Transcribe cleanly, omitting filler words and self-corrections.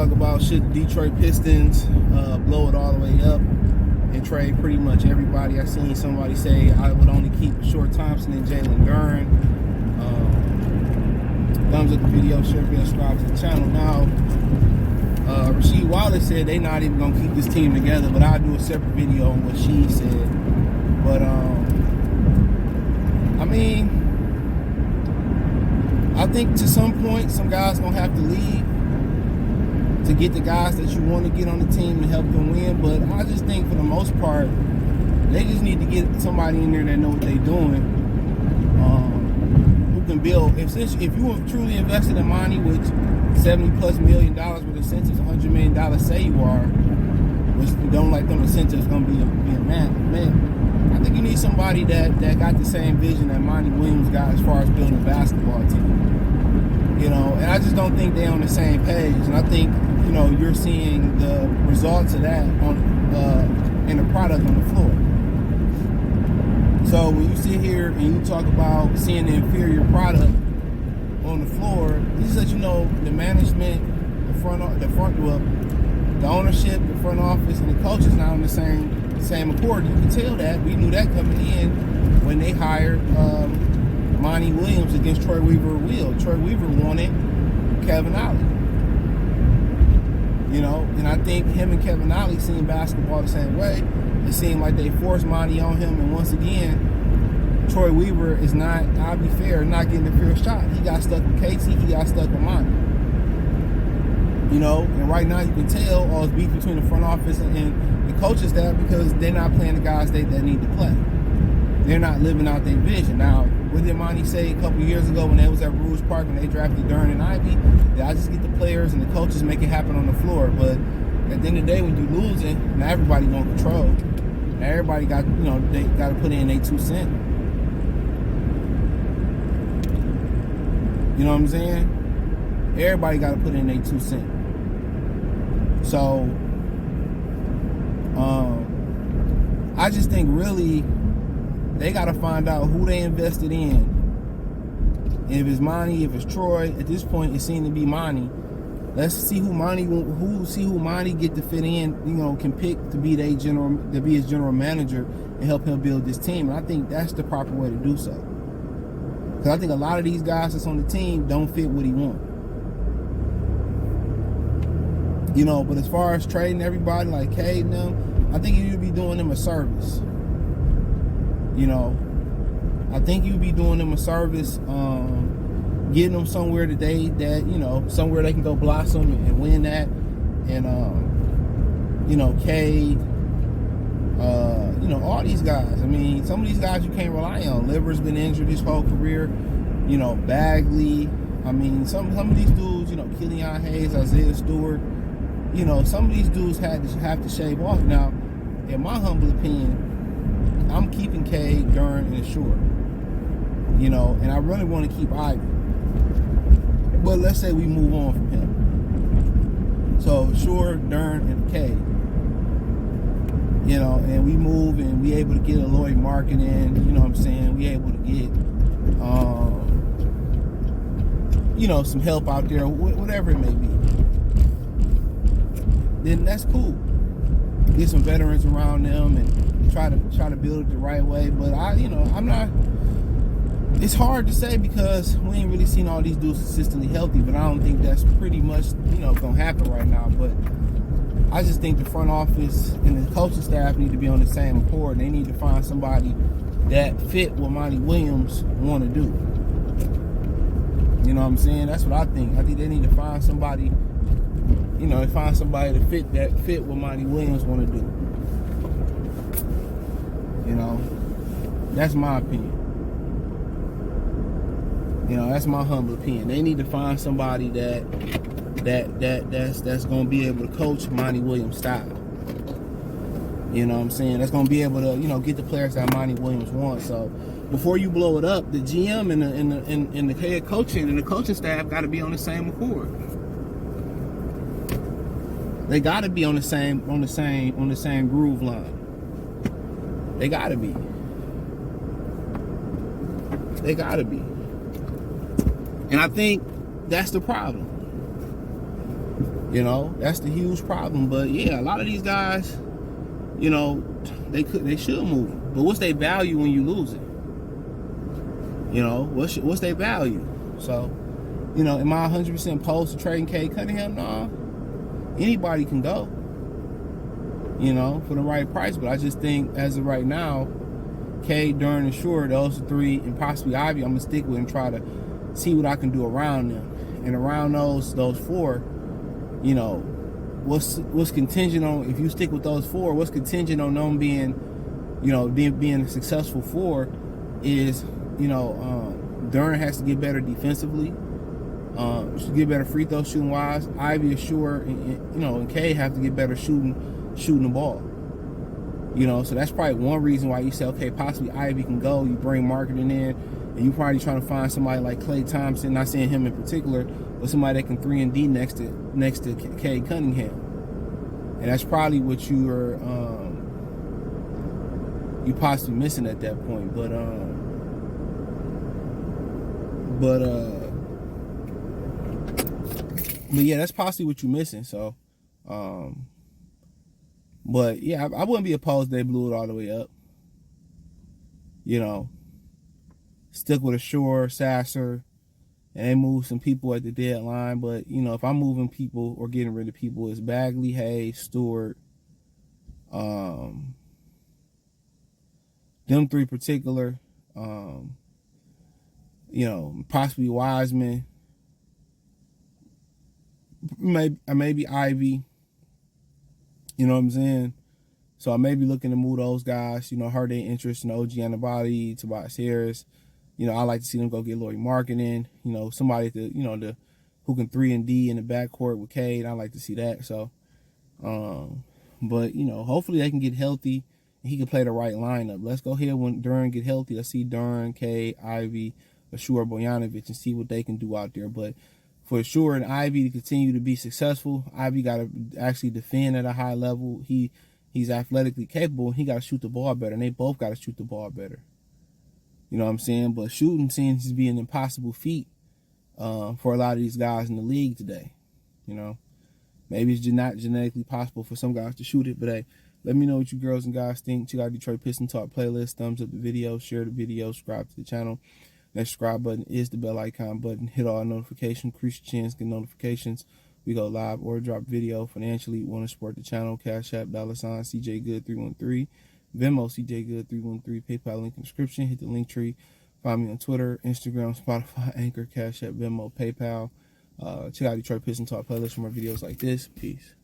talk about should Detroit Pistons blow it all the way up and trade pretty much everybody. I seen somebody say I would only keep Short Thompson and Jalen Duren. Thumbs up the video, share, subscribe to the channel. Now, Rasheed Wallace said they not even gonna keep this team together, but I'll do a separate video on what she said. But I mean, I think to some point, some guys gonna have to leave to get the guys that you want to get on the team and help them win. But I just think for the most part, they just need to get somebody in there that know what they're doing, who can build. If you have truly invested in Monty with $70+ million with incentives, $100 million, say you are, which don't like them incentives gonna be a man. I think you need somebody that got the same vision that Monty Williams got as far as building a basketball team. You know, and I just don't think they're on the same page. And I think, you know, you're seeing the results of that on in the product on the floor. So when you sit here and you talk about seeing the inferior product on the floor, this is that, you know, the management, the ownership, the front office, and the coaches not on the same accord. You can tell that. We knew that coming in when they hired Monty Williams against Troy Weaver Will. Troy Weaver wanted Kevin Ollie. You know, and I think him and Kevin Ollie seeing basketball the same way. It seemed like they forced Monty on him, and once again, Troy Weaver is not, I'll be fair, not getting the fair shot. He got stuck with Casey, he got stuck with Monty. You know, and right now you can tell all this beef between the front office and the coaching staff because they're not playing the guys that need to play. They're not living out their vision. Now, what did Monty say a couple years ago when they was at Rouge Park and they drafted Duren and Ivy? That I just get the players and the coaches make it happen on the floor. But at the end of the day, when you're losing, now everybody want control. Now everybody got, you know, they got to put in their 2 cents. You know what I'm saying? Everybody got to put in their 2 cents. So, I just think really they got to find out who they invested in. And if it's Monty, if it's Troy, at this point it seemed to be Monty. Let's see who Monty get to fit in. You know, can pick to be his general manager and help him build this team. And I think that's the proper way to do so. Because I think a lot of these guys that's on the team don't fit what he wants. You know, but as far as trading everybody like Cade and them, I think you'd be doing them a service. You know, I think you'd be doing them a service, getting them somewhere you know, somewhere they can go blossom and win that. And, you know, Cade, you know, all these guys. I mean, some of these guys you can't rely on. Liver's been injured his whole career. You know, Bagley. I mean, some of these dudes, you know, Killian Hayes, Isaiah Stewart. You know, some of these dudes have to shave off. Now, in my humble opinion, I'm keeping Cade, Duren, and Short. You know, and I really want to keep Ivy. But let's say we move on from him. So, Short, Duren, and Cade. You know, and we move and we able to get a Lloyd Market in. You know what I'm saying? We able to get, you know, some help out there, whatever it may be. Then that's cool. Get some veterans around them and try to build it the right way. But I'm not. It's hard to say because we ain't really seen all these dudes consistently healthy. But I don't think that's pretty much, you know, gonna happen right now. But I just think the front office and the coaching staff need to be on the same accord. They need to find somebody that fit what Monty Williams want to do. You know what I'm saying? That's what I think. I think they need to find somebody. You know, find somebody to fit what Monty Williams want to do. You know, that's my opinion. You know, that's my humble opinion. They need to find somebody that's gonna be able to coach Monty Williams style. You know what I'm saying? That's gonna be able to, you know, get the players that Monty Williams wants. So before you blow it up, the GM and the head coaching and the coaching staff got to be on the same accord. They got to be on the same groove line. They got to be. They got to be. And I think that's the problem. You know, that's the huge problem. But yeah, a lot of these guys, you know, they should move. But what's their value when you lose it? You know, what's their value? So, you know, am I 100% opposed to trading Cade Cunningham? No. Anybody can go, you know, for the right price. But I just think as of right now, Cade, Durant, and Shore, those three, and possibly Ivy, I'm gonna stick with and try to see what I can do around them. And around those four, you know, what's contingent on, if you stick with those four, what's contingent on them being, you know, being a successful four is, you know, Durant has to get better defensively. Should get better free throw shooting wise. Ivy, Shore, and you know, and Cade have to get better shooting the ball. You know, so that's probably one reason why you say, okay, possibly Ivy can go. You bring marketing in, and you probably trying to find somebody like Klay Thompson. Not saying him in particular, but somebody that can 3 and D next to Cade Cunningham. And that's probably what you are you possibly missing at that point. But yeah, that's possibly what you're missing. So, but yeah, I wouldn't be opposed if they blew it all the way up. You know, stick with a Shore, Sasser, and they move some people at the deadline. But, you know, if I'm moving people or getting rid of people, it's Bagley, Hayes, Stewart, them three particular, you know, possibly Wiseman, maybe Ivy, you know what I'm saying? So I may be looking to move those guys, you know, hurt their interest in OG Anibody, Tobias Harris. You know, I like to see them go get Lauri Markkanen, you know, somebody that, you know, who can 3 and D in the backcourt with Cade. I like to see that. So, but, you know, hopefully they can get healthy and he can play the right lineup. Let's go ahead when Durant get healthy. Let's see Durant, Cade, Ivy, Ashur, Bojanovic, and see what they can do out there. But for Ashur and Ivy to continue to be successful, Ivy got to actually defend at a high level. He's athletically capable, and he got to shoot the ball better, and they both got to shoot the ball better. You know what I'm saying? But shooting seems to be an impossible feat for a lot of these guys in the league today. You know, maybe it's not genetically possible for some guys to shoot it, but hey, let me know what you girls and guys think. Check out Detroit Pistons Talk playlist. Thumbs up the video, share the video, subscribe to the channel. That subscribe button is the bell icon button. Hit all notifications, increase your chance, get notifications. We go live or drop video financially. Want to support the channel? Cash App, $ CJ Good 313. Venmo, CJ Good 313. PayPal link in the description. Hit the link tree. Find me on Twitter, Instagram, Spotify, Anchor, Cash App, Venmo, PayPal. Check out Detroit Pistons Talk playlist for more videos like this. Peace.